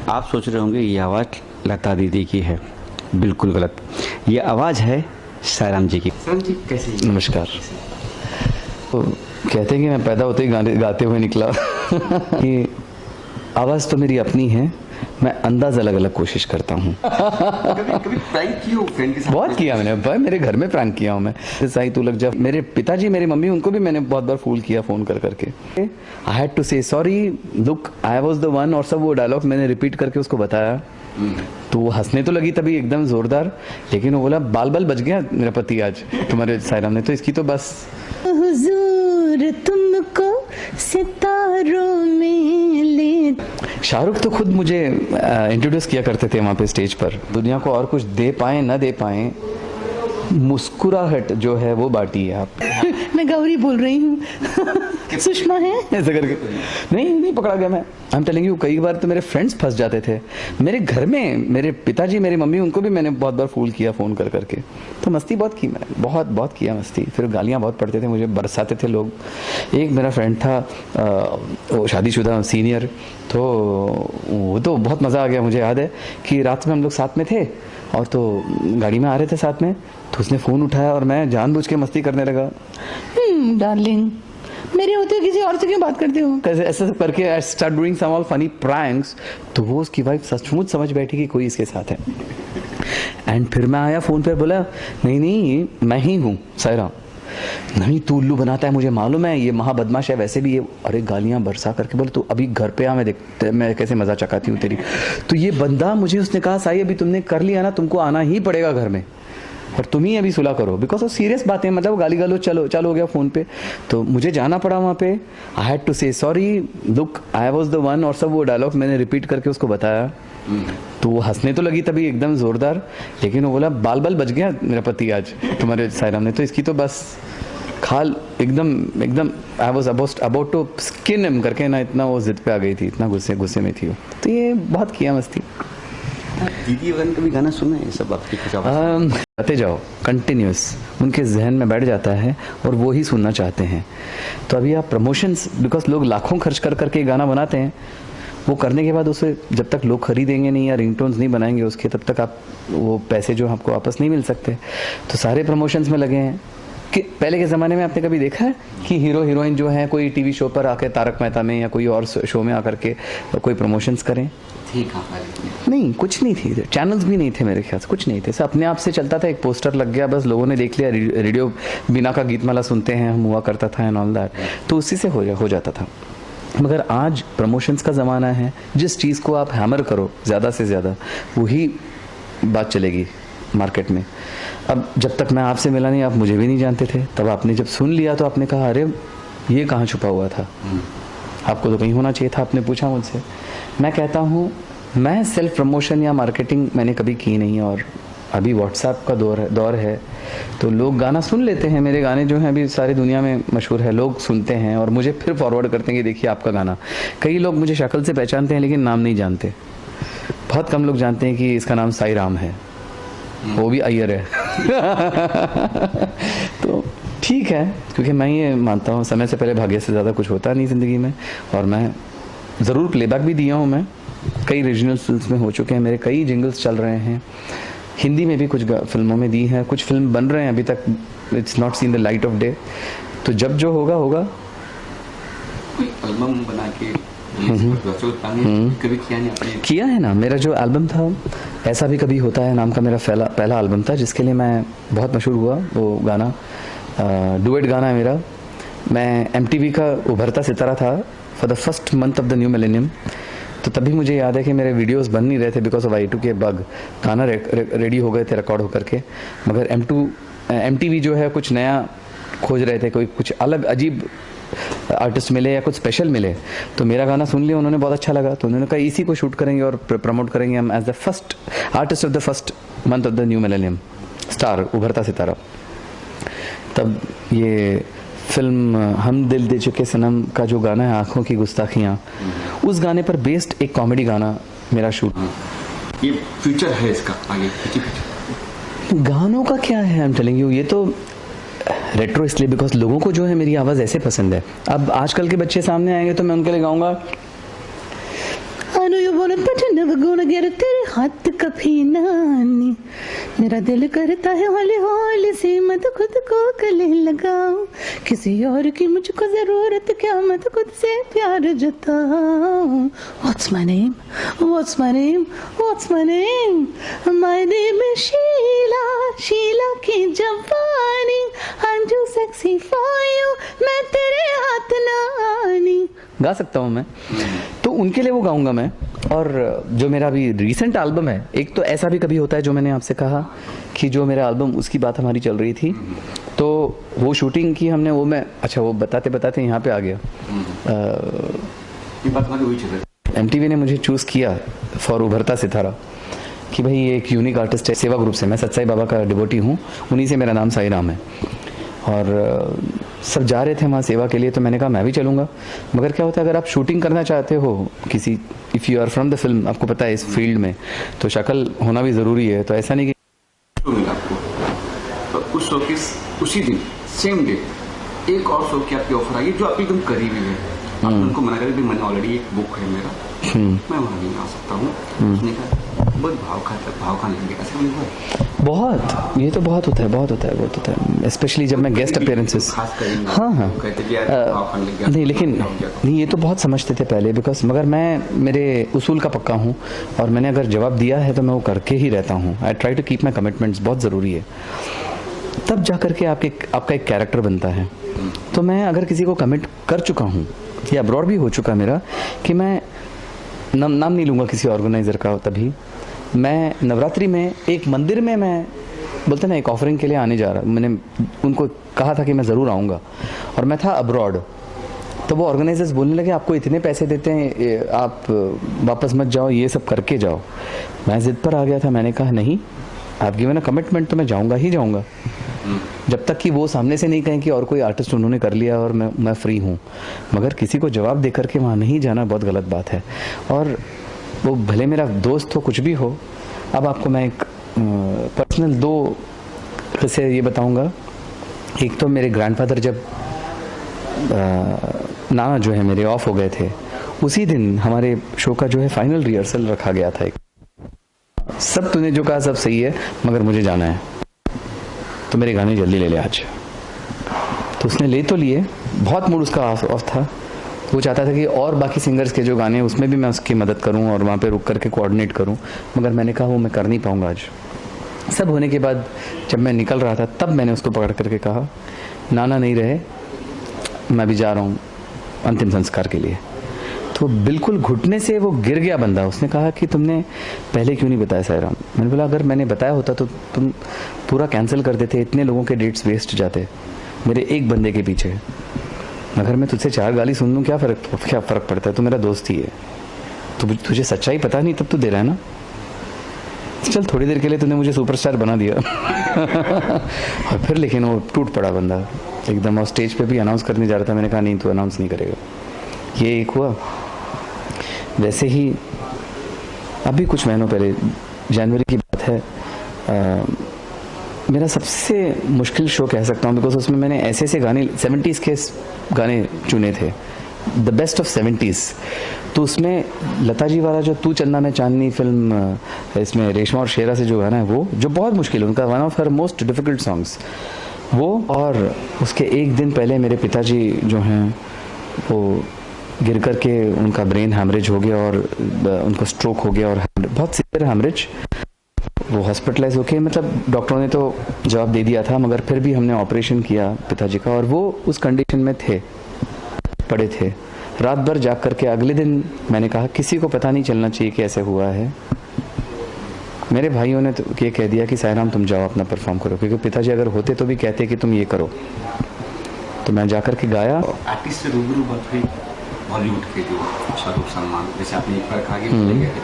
आप सोच रहे होंगे ये आवाज़ लता दीदी की है। बिल्कुल गलत। ये आवाज़ है सायराम जी की। सायराम जी कैसे हैं? नमस्कार। तो कहते हैं कि मैं पैदा होते ही गाने गाते हुए निकला। ये आवाज़ तो मेरी अपनी है, मैं अंदाज अलग अलग कोशिश करता हूँ। कभी प्रैंक किया हो फ्रेंड के साथ? बहुत किया मैंने भाई, मेरे घर में प्रैंक किया हूँ मैं। साई तू लग जा। मेरे पिताजी मेरी मम्मी उनको भी मैंने बहुत बार फूल किया फ़ोन कर करके। आई हैड टू से sorry, look I was the one, और सब वो डायलॉग मैंने रिपीट करके उसको बताया। तो वो हंसने तो लगी तभी एकदम जोरदार, लेकिन वो बोला बाल बाल बच गया मेरा पति आज तुम्हारे सायराम ने, तो इसकी तो बस। हुजूर तुमको सितारों में ले। शाहरुख तो खुद मुझे इंट्रोड्यूस किया करते थे वहाँ पे स्टेज पर। दुनिया को और कुछ दे पाए ना दे पाए, मुस्कुराहट जो है वो बाटी है आप। मैं गौरी बोल रही हूँ। सुषमा है ऐसा करके नहीं पकड़ा गया मैं। आई एम टेलिंग यू, कई बार तो मेरे फ्रेंड्स फंस जाते थे मेरे घर में। मेरे पिताजी मेरी मम्मी उनको भी मैंने बहुत बार फूल किया फ़ोन कर करके। तो मस्ती बहुत की मैंने, बहुत किया मस्ती। फिर गालियाँ बहुत पड़ते थे मुझे, बरसाते थे लोग। एक मेरा फ्रेंड था वो शादीशुदा सीनियर, तो वो तो बहुत मज़ा आ गया। मुझे याद है कि रात में हम लोग साथ में थे और तो गाड़ी में आ रहे थे साथ में, तो उसने फ़ोन उठाया और मैं जानबूझ के मस्ती करने लगा। डार्लिंग, मेरे होते किसी और से क्यों बात करते हो? कैसे ऐसे करके I start doing some all funny pranks. तो वो उसकी वाइफ सचमुच समझ बैठी कि कोई इसके साथ है। एंड फिर मैं आया फ़ोन पे, बोला नहीं मैं ही हूँ सायराम। नहीं तू उल्लू बनाता है, मुझे मालूम है, ये महाबदमाश है वैसे भी ये। अरे गालियां बरसा करके बोले तू अभी घर पे आ, मैं कैसे मजा चकाती हूँ तेरी। तो ये बंदा मुझे उसने कहा साई अभी तुमने कर लिया ना, तुमको आना ही पड़ेगा घर में और तुम ही अभी सुलह करो, बिकॉज वो सीरियस बातें, मतलब गाली गलो चालू हो गया फ़ोन पे। तो मुझे जाना पड़ा वहाँ पे। आई हैड टू से sorry, look I was the one, और सब वो डायलॉग मैंने रिपीट करके उसको बताया। तो वो हंसने तो लगी तभी एकदम जोरदार, लेकिन वो बोला बाल बाल बच गया मेरा पति आज तुम्हारे सायराम ने, तो इसकी तो बस खाल एकदम I was about to skin him करके ना, इतना वो जिद पे आ गई थी, इतना गुस्से में थी वो। तो ये बहुत किया मस्ती। दीदी वगैरह कभी गाना सुना है ये सब आपकी कुछ आवाज़? गाते जाओ कंटिन्यूस, उनके जहन में बैठ जाता है और वो ही सुनना चाहते हैं। तो अभी आप प्रमोशंस, बिकॉज लोग लाखों खर्च कर करके गाना बनाते हैं, वो करने के बाद उसे जब तक लोग खरीदेंगे नहीं या रिंगटोन्स नहीं बनाएंगे उसके, तब तक आप वो पैसे जो आपको वापस नहीं मिल सकते। तो सारे प्रमोशंस में लगे हैं। कि पहले के ज़माने में आपने कभी देखा है कि हीरो हीरोइन जो है कोई टीवी शो पर आके, तारक मेहता में या कोई और शो में आकर के कोई प्रमोशंस करें? नहीं, कुछ नहीं थी, चैनल्स भी नहीं थे मेरे ख्याल से, कुछ नहीं थे। सब अपने आप से चलता था, एक पोस्टर लग गया बस, लोगों ने देख लिया, रेडियो बिना का गीतमाला सुनते हैं हम हुआ करता था एंड ऑल दैट, तो उसी से हो जाता था। मगर आज प्रमोशंस का ज़माना है, जिस चीज़ को आप हैमर करो ज़्यादा से ज़्यादा वही बात चलेगी मार्केट में। अब जब तक मैं आपसे मिला नहीं, आप मुझे भी नहीं जानते थे, तब आपने जब सुन लिया तो आपने कहा अरे ये कहाँ छुपा हुआ था, आपको तो कहीं होना चाहिए था, आपने पूछा मुझसे। मैं कहता हूँ मैं सेल्फ प्रमोशन या मार्केटिंग मैंने कभी की नहीं, और अभी व्हाट्सएप का दौर है तो लोग गाना सुन लेते हैं। मेरे गाने जो हैं अभी सारी दुनिया में मशहूर है, लोग सुनते हैं और मुझे फिर फॉरवर्ड करते हैं कि देखिए आपका गाना। कई लोग मुझे शक्ल से पहचानते हैं लेकिन नाम नहीं जानते। बहुत कम लोग जानते हैं कि इसका नाम साईराम है, वो भी अय्यर है। तो ठीक है, क्योंकि मैं ये मानता हूँ समय से पहले भाग्य से ज़्यादा कुछ होता नहीं ज़िंदगी में। और मैं ज़रूर प्लेबैक भी दिया हूँ, मैं कई रीजनल फिल्म्स में हो चुके हैं मेरे, कई जिंगल्स चल रहे हैं, हिंदी में भी कुछ फिल्मों में दी हैं, कुछ फिल्म बन रहे हैं, अभी तक it's not seen the light of day. तो जब जो होगा कोई एल्बम बना के कभी किया नहीं आपने? किया है ना, मेरा जो एल्बम था ऐसा भी कभी होता है नाम का, मेरा पहला एल्बम था जिसके लिए मैं बहुत मशहूर हुआ। वो गाना डुएट गाना है मेरा। मैं MTV का उभरता सितारा था for the first month of the new millennium. तो तभी मुझे याद है कि मेरे वीडियोस बन नहीं रहे थे बिकॉज ऑफ I2K बग। गाना रेडी हो गए थे रिकॉर्ड होकर के, मगर MTV जो है कुछ नया खोज रहे थे, कोई कुछ अलग अजीब आर्टिस्ट मिले या कुछ स्पेशल मिले। तो मेरा गाना सुन लिया उन्होंने, बहुत अच्छा लगा, तो उन्होंने कहा इसी को शूट करेंगे और प्रमोट करेंगे हम as the first artist of the first month of the new millennium star, उभरता सितारा। तब ये फिल्म हम दिल दे चुके सनम का जो गाना है आँखों की गुस्ताखियाँ, उस गाने पर बेस्ड एक कॉमेडी गाना मेरा शूट। ये फ्यूचर है इसका आगे? गानों का क्या है, आई एम टेलिंग यू, ये तो रेट्रो इसलिए बिकॉज लोगों को जो है मेरी आवाज़ ऐसे पसंद है। अब आजकल के बच्चे सामने आएंगे तो मैं उनके लिए गाऊंगा I know your wanna but you're never gonna get it, तेरे हाथ कभी ना आनी। मेरा दिल करता है हौले हौले से मैं तो खुद को गले लगाऊं, किसी और की मुझको जरूरत क्या, मैं तो खुद से प्यार जताऊं। What's my name? What's my name? What's my name? My name is Sheila, Sheila की जवानी। I'm too sexy for you, मैं तेरे हाथ ना आनी। गा सकता हूँ मैं, तो उनके लिए वो गाऊंगा मैं। और जो मेरा अभी रीसेंट एल्बम है, एक तो ऐसा भी कभी होता है जो मैंने आपसे कहा कि जो मेरा एल्बम उसकी बात हमारी चल रही थी, तो वो शूटिंग की हमने, वो मैं अच्छा वो बताते बताते यहाँ पे आ गया। ये बात हमारी वही चल रही है। MTV ने मुझे चूज़ किया फॉर उभरता सितारा कि भाई ये एक यूनिक आर्टिस्ट है। सेवा ग्रुप से, मैं सच्चाई बाबा का डिवोटी हूँ, उन्हीं से मेरा नाम साई राम है। और सब जा रहे थे वहाँ सेवा के लिए, तो मैंने कहा मैं भी चलूँगा। मगर क्या होता है, अगर आप शूटिंग करना चाहते हो किसी, if you are from the film, आपको पता है इस फील्ड में तो शक्ल होना भी ज़रूरी है। तो ऐसा नहीं कि शो मिला आपको, तो उस शो के उसी दिन सेम डे एक और शो की आपकी ऑफर आई जो आपकी एकदम करीबी है। आपने उनको मना कर, मैंने ऑलरेडी एक बुक है मेरा, मैं वहाँ नहीं आ सकता हूँ। उसने कहा बहुत भाव खाने लगे। ऐसे नहीं हुआ? बहुत, ये तो बहुत होता है, बहुत होता है, बहुत होता है, स्पेशली जब मैं गेस्ट अपीयरेंसेस। हाँ हाँ, नहीं लेकिन नहीं, ये तो बहुत समझते थे पहले, बिकॉज मगर मैं मेरे उसूल का पक्का हूँ, और मैंने अगर जवाब दिया है तो मैं वो करके ही रहता हूँ। I try to keep my commitments, बहुत ज़रूरी है, तब जा करके आपका एक कैरेक्टर बनता है। तो मैं अगर किसी को कमिट कर चुका हूँ, या अब्रॉड भी हो चुका मेरा, कि मैं नाम नहीं लूँगा किसी ऑर्गेनाइज़र का, तभी मैं नवरात्रि में एक मंदिर में, मैं बोलते ना एक ऑफरिंग के लिए आने जा रहा, मैंने उनको कहा था कि मैं ज़रूर आऊँगा, और मैं था अब्रॉड। तो वो ऑर्गेनाइजर्स बोलने लगे आपको इतने पैसे देते हैं, आप वापस मत जाओ, ये सब करके जाओ। मैं ज़िद पर आ गया था, मैंने कहा नहीं, आप गिवन अ कमिटमेंट तो मैं जाऊँगा ही जाऊँगा, जब तक कि वो सामने से नहीं कहें कि और कोई आर्टिस्ट उन्होंने कर लिया और मैं फ्री हूँ। मगर किसी को जवाब दे करके वहाँ नहीं जाना बहुत गलत बात है। और वो भले मेरा दोस्त हो, कुछ भी हो। अब आपको मैं एक पर्सनल 2 किस्से ये बताऊँगा। एक तो मेरे ग्रैंडफादर जब नाना जो है मेरे ऑफ हो गए थे, उसी दिन हमारे शो का जो है फाइनल रिहर्सल रखा गया था। सब तूने जो कहा सब सही है, मगर मुझे जाना है, तो मेरे गाने जल्दी ले ले आज। तो उसने ले तो लिए, बहुत मूड उसका ऑफ था। वो चाहता था कि और बाकी सिंगर्स के जो गाने हैं उसमें भी मैं उसकी मदद करूं और वहाँ पे रुक करके कोऑर्डिनेट करूं, मगर मैंने कहा वो मैं कर नहीं पाऊंगा आज। सब होने के बाद जब मैं निकल रहा था, तब मैंने उसको पकड़ करके कहा नाना नहीं रहे, मैं भी जा रहा हूँ अंतिम संस्कार के लिए। तो बिल्कुल घुटने से वो गिर गया बंदा। उसने कहा कि तुमने पहले क्यों नहीं बताया साईं राम। मैंने बोला अगर मैंने बताया होता तो तुम पूरा कैंसिल कर देते, इतने लोगों के डेट्स वेस्ट जाते मेरे एक बंदे के पीछे। अगर मैं तुझसे 4 गाली सुन लूँ क्या फ़र्क पड़ता है, तू मेरा दोस्त ही है, तो तुझे सच्चाई पता नहीं तब तू दे रहा है ना। चल थोड़ी देर के लिए तूने मुझे सुपरस्टार बना दिया और फिर लेकिन वो टूट पड़ा बंदा एकदम, और स्टेज पे भी अनाउंस करने जा रहा था। मैंने कहा नहीं, तू अनाउंस नहीं करेगा। ये एक हुआ। वैसे ही अभी कुछ महीनों पहले, जनवरी की बात है, मेरा सबसे मुश्किल शो कह सकता हूँ, बिकॉज उसमें मैंने ऐसे ऐसे गाने 70s के गाने चुने थे, द बेस्ट ऑफ 70s। तो उसमें लता जी वाला जो तू चन्ना में चांदनी फिल्म, इसमें रेशमा और शेरा से जो गाना है, वो जो बहुत मुश्किल है, उनका one of her most difficult songs वो। और उसके एक दिन पहले मेरे पिताजी जो हैं वो गिर कर के उनका ब्रेन हैमरेज हो गया और उनको स्ट्रोक हो गया, और बहुत सीवियर हैमरेज। वो हॉस्पिटलाइज होके, मतलब डॉक्टरों ने तो जवाब दे दिया था, मगर फिर भी हमने ऑपरेशन किया पिताजी का, और वो उस कंडीशन में थे, पड़े थे। रात भर जाग करके अगले दिन मैंने कहा किसी को पता नहीं चलना चाहिए कि ऐसे हुआ है। मेरे भाइयों ने तो ये कह दिया कि साईं राम तुम जाओ अपना परफॉर्म करो, क्योंकि पिताजी अगर होते तो भी कहते कि तुम ये करो। तो मैं जा करके गाया। आर्टिस्ट से रूबरू बात हुई, बॉलीवुड के जो शाहरुख सलमान, जैसे आपने एक बार कहा कि मिले गए थे,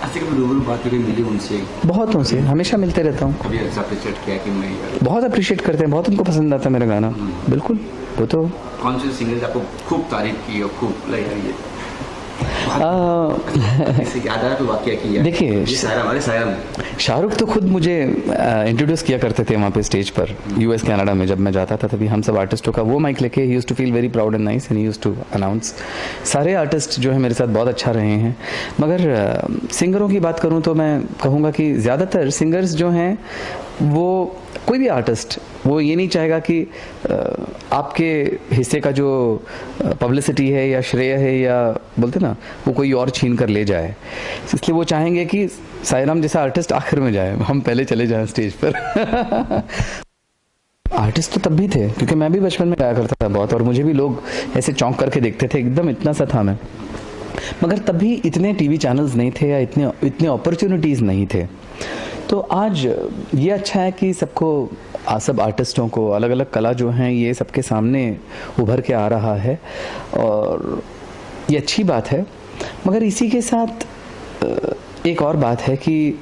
ऐसे कभी रूबरू बात हुई, मिली उनसे? बहुत उनसे हमेशा मिलते रहता हूँ। कभी ऐसा अप्रिशिएट किया कि मैं बहुत अप्रिशिएट करते हैं, बहुत उनको पसंद आता है मेरा गाना। बिल्कुल। वो तो कौन से सिंगर आपको खूब तारीफ की और खूब लाइक है? इससे याद आ रहा कोई वाकया की है? देखिए, ये सायरा हमारे सायरा शाहरुख तो खुद मुझे इंट्रोड्यूस किया करते थे वहाँ पे स्टेज पर, यूएस कनाडा में जब मैं जाता था, तभी हम सब आर्टिस्टों का वो माइक लेके he used to feel very proud and nice and he used to announce. सारे आर्टिस्ट जो है मेरे साथ बहुत अच्छा रहे हैं, मगर सिंगरों की बात करूँ तो मैं कहूँगा कि ज़्यादातर सिंगर्स जो हैं वो, कोई भी आर्टिस्ट वो ये नहीं चाहेगा कि आपके हिस्से का जो पब्लिसिटी है या श्रेय है या बोलते ना वो कोई और छीन कर ले जाए, इसलिए वो चाहेंगे कि साईराम जैसा आर्टिस्ट आखिर में जाए, हम पहले चले जाएं स्टेज पर। आर्टिस्ट तो तब भी थे क्योंकि मैं भी बचपन में गाया करता था बहुत, और मुझे भी लोग ऐसे चौंक करके देखते थे, एकदम इतना सा था मैं, मगर तब भी इतने टीवी चैनल्स नहीं थे या इतने अपॉर्चुनिटीज़ नहीं थे। तो आज ये अच्छा है कि सबको, सब आर्टिस्टों को अलग अलग कला जो हैं ये सबके सामने उभर के आ रहा है, और ये अच्छी बात है। मगर इसी के साथ एक और बात है कि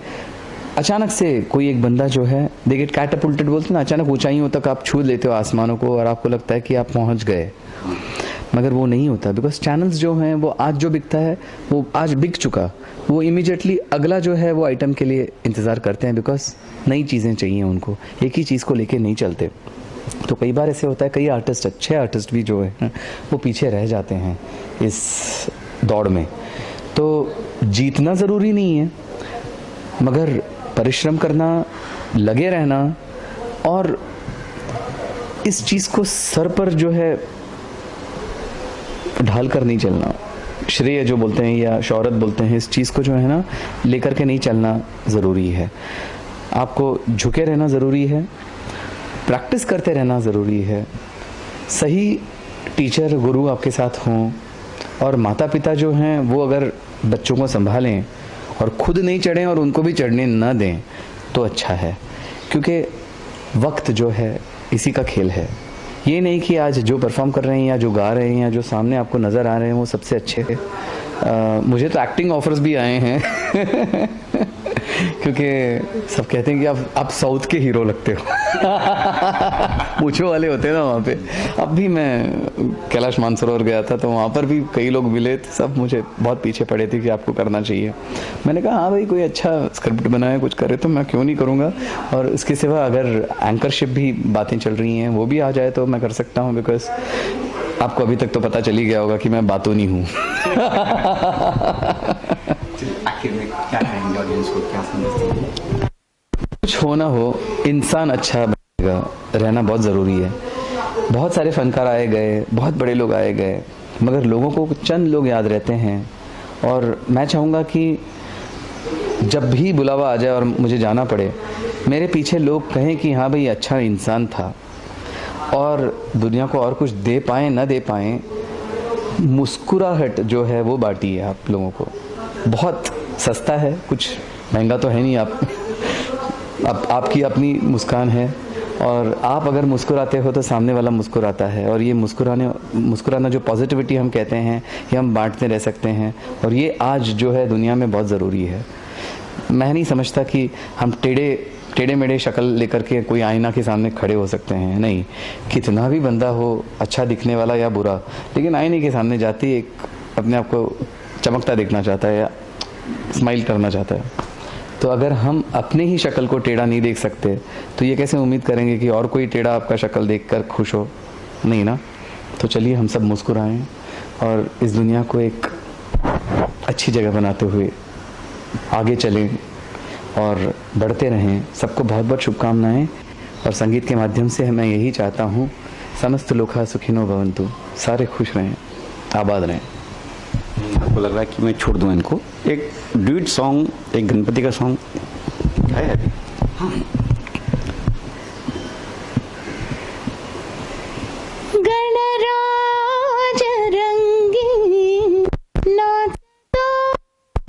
अचानक से कोई एक बंदा जो है, दे गेट कैटापुल्टेड बोलते ना, अचानक ऊंचाइयों तक आप छू लेते हो आसमानों को और आपको लगता है कि आप पहुंच गए, मगर वो नहीं होता। बिकॉज चैनल्स जो हैं वो आज जो बिकता है वो आज बिक चुका, वो इमीडिएटली अगला जो है वो आइटम के लिए इंतज़ार करते हैं, बिकॉज नई चीज़ें चाहिए उनको, एक ही चीज़ को लेके नहीं चलते। तो कई बार ऐसे होता है, कई आर्टिस्ट, अच्छे आर्टिस्ट भी जो है वो पीछे रह जाते हैं इस दौड़ में। तो जीतना ज़रूरी नहीं है, मगर परिश्रम करना, लगे रहना, और इस चीज़ को सर पर जो है ढाल कर नहीं चलना, श्रेय जो बोलते हैं या शौहरत बोलते हैं, इस चीज़ को जो है ना लेकर के नहीं चलना ज़रूरी है। आपको झुके रहना ज़रूरी है, प्रैक्टिस करते रहना ज़रूरी है, सही टीचर गुरु आपके साथ हों, और माता पिता जो हैं वो अगर बच्चों को संभालें और खुद नहीं चढ़ें और उनको भी चढ़ने ना दें तो अच्छा है, क्योंकि वक्त जो है इसी का खेल है। ये नहीं कि आज जो परफॉर्म कर रहे हैं या जो गा रहे हैं या जो सामने आपको नज़र आ रहे हैं वो सबसे अच्छे हैं। मुझे तो एक्टिंग ऑफर्स भी आए हैं क्योंकि सब कहते हैं कि आप साउथ के हीरो लगते हो पूछो वाले होते हैं ना वहाँ पे। अब भी मैं कैलाश मानसरोवर गया था तो वहाँ पर भी कई लोग मिले, तो सब मुझे बहुत पीछे पड़े थे कि आपको करना चाहिए। मैंने कहा हाँ भाई, कोई अच्छा स्क्रिप्ट बनाए, कुछ करे तो मैं क्यों नहीं करूँगा। और इसके सिवा अगर एंकरशिप भी बातें चल रही हैं वो भी आ जाए तो मैं कर सकता हूँ, बिकॉज आपको अभी तक तो पता चल ही गया होगा कि मैं बातूनी हूँ। आखिर में क्या कहेंगे ऑडियंस को, क्या समझते हैं? कुछ हो ना हो, इंसान अच्छा बनेगा, रहना बहुत ज़रूरी है। बहुत सारे फनकार आए गए, बहुत बड़े लोग आए गए, मगर लोगों को चंद लोग याद रहते हैं। और मैं चाहूँगा कि जब भी बुलावा आ जाए और मुझे जाना पड़े, मेरे पीछे लोग कहें कि हाँ भाई अच्छा इंसान था, और दुनिया को और कुछ दे पाएँ ना दे पाएँ, मुस्कुराहट जो है वो बाटी है आप लोगों को। बहुत सस्ता है, कुछ महंगा तो है नहीं। आपकी अपनी मुस्कान है, और आप अगर मुस्कुराते हो तो सामने वाला मुस्कुराता है, और ये मुस्कुराना जो पॉजिटिविटी हम कहते हैं ये हम बांटते रह सकते हैं, और ये आज जो है दुनिया में बहुत ज़रूरी है। मैं नहीं समझता कि हम टेढ़े मेढ़े शक्ल लेकर के कोई आईना के सामने खड़े हो सकते हैं, नहीं। कितना भी बंदा हो, अच्छा दिखने वाला या बुरा, लेकिन आईने के सामने जाते ही एक अपने आप को चमकता देखना चाहता है या स्माइल करना चाहता है। तो अगर हम अपने ही शक्ल को टेढ़ा नहीं देख सकते तो ये कैसे उम्मीद करेंगे कि और कोई टेढ़ा आपका शक्ल देखकर खुश हो, नहीं ना। तो चलिए हम सब मुस्कुराएं और इस दुनिया को एक अच्छी जगह बनाते हुए आगे चलें और बढ़ते रहें। सबको बहुत बहुत शुभकामनाएं, और संगीत के माध्यम से मैं यही चाहता हूँ, समस्त लोका सुखिनो भवन्तु, सारे खुश रहें, आबाद रहें। आपको लग रहा है कि मैं छोड़ दूं इनको? एक ड्यूट सॉन्ग, एक गणपति का सॉन्ग है अभी। हाँ। गणराज रंगी नाचतो,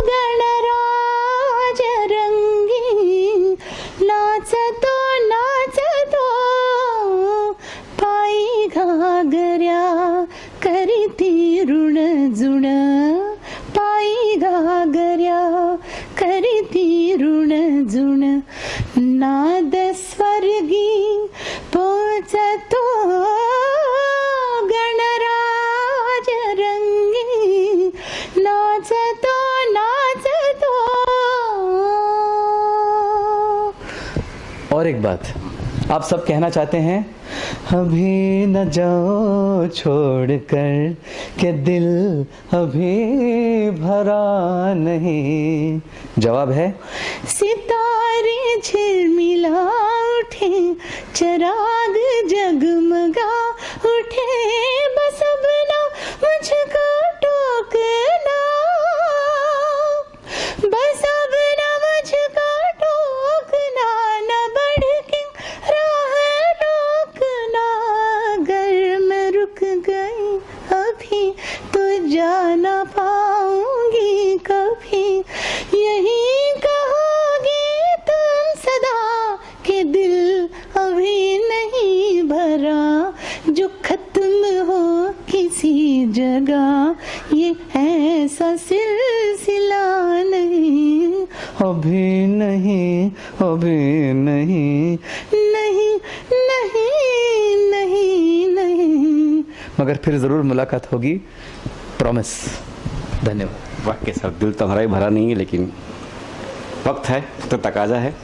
गणराज रंगी नाचतो नाचतो, पायी घागऱ्या करीती ऋण जुण, पायी घागऱ्या करीती ऋण जुण, ना और एक बात आप सब कहना चाहते हैं, अभी न जाओ छोड़ कर के दिल अभी भरा नहीं। जवाब है सितारे झिलमिला उठे, चिराग जगमगा उठे, बस अब ना मुझको टोकना, बस अब ना मुझको टोकना, न बढ़ के राह रोकना। अगर मैं रुक गई अभी तो जा ना पाऊंगी कभी, यही कहोगे तुम सदा के दिल अभी नहीं भरा। जो खत्म हो किसी जगह ये ऐसा सिलसिला नहीं, अभी नहीं, अभी नहीं, नहीं नहीं नहीं नहीं। मगर फिर जरूर मुलाकात होगी, प्रॉमिस। धन्यवाद। वाक्य सर, दिल तो हमारा ही भरा नहीं है, लेकिन वक्त है तो तकाजा है।